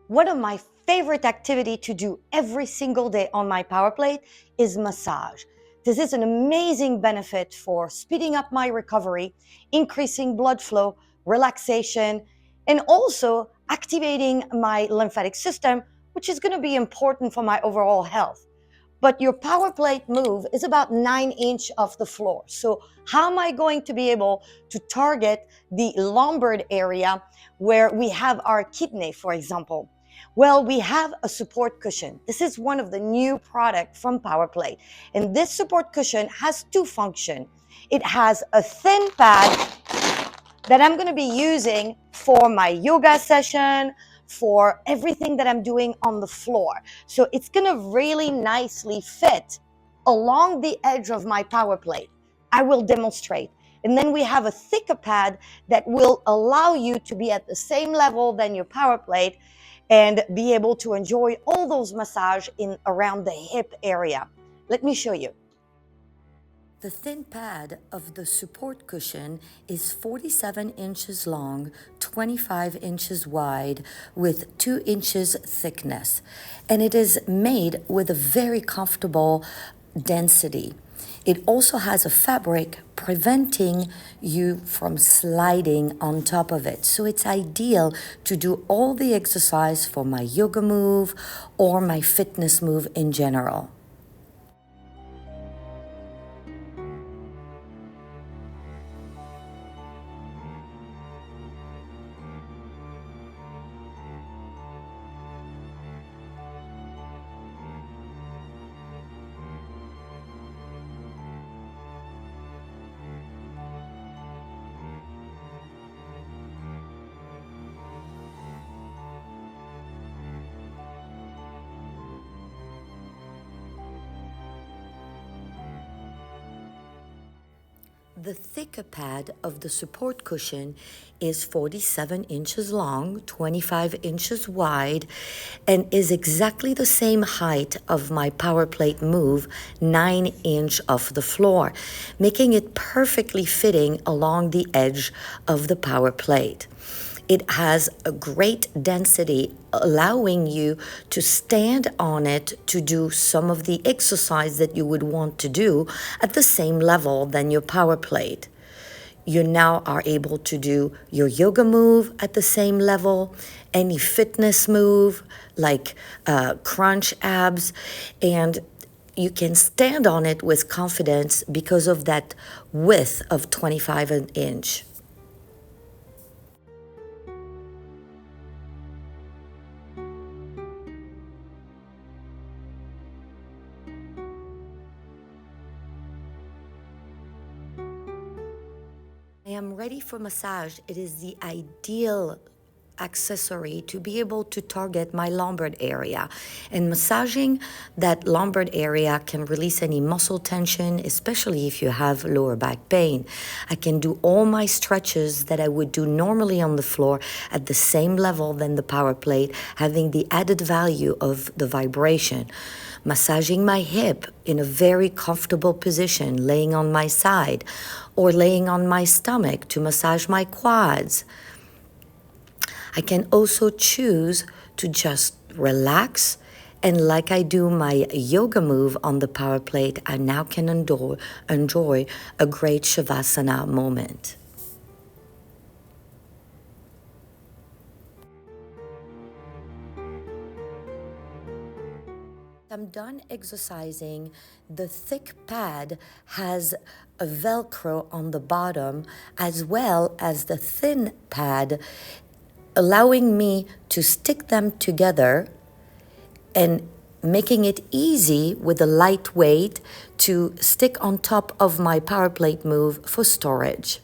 One of my favorite activity to do every single day on my power plate is massage. This is an amazing benefit for speeding up my recovery, increasing blood flow, relaxation, and also activating my lymphatic system, which is going to be important for my overall health. But your power plate move is about 9 inches off the floor. So how am I going to be able to target the lumbar area where we have our kidney, for example? Well, we have a support cushion. This is one of the new products from PowerPlate. And this support cushion has two functions. It has a thin pad that I'm going to be using for my yoga session, for everything that I'm doing on the floor. So it's going to really nicely fit along the edge of my power plate. I will demonstrate. And then we have a thicker pad that will allow you to be at the same level than your power plate and be able to enjoy all those massage in around the hip area. Let me show you. The thin pad of the support cushion is 47 inches long, 25 inches wide, with 2 inches thickness. And it is made with a very comfortable density. It also has a fabric preventing you from sliding on top of it. So it's ideal to do all the exercise for my yoga move or my fitness move in general. The thicker pad of the support cushion is 47 inches long, 25 inches wide, and is exactly the same height of my power plate move, 9 inch off the floor, making it perfectly fitting along the edge of the power plate. It has a great density, allowing you to stand on it to do some of the exercise that you would want to do at the same level than your power plate. You now are able to do your yoga move at the same level, any fitness move like crunch abs, and you can stand on it with confidence because of that width of 25 an inch. I am ready for massage. It is the ideal accessory to be able to target my lumbar area, and massaging that lumbar area can release any muscle tension, especially if you have lower back pain. I can do all my stretches that I would do normally on the floor at the same level than the power plate, having the added value of the vibration. Massaging my hip in a very comfortable position, laying on my side or laying on my stomach to massage my quads. I can also choose to just relax, and like I do my yoga move on the power plate, I now can enjoy a great Shavasana moment. I'm done exercising. The thick pad has a Velcro on the bottom as well as the thin pad, allowing me to stick them together and making it easy with a lightweight to stick on top of my power plate move for storage.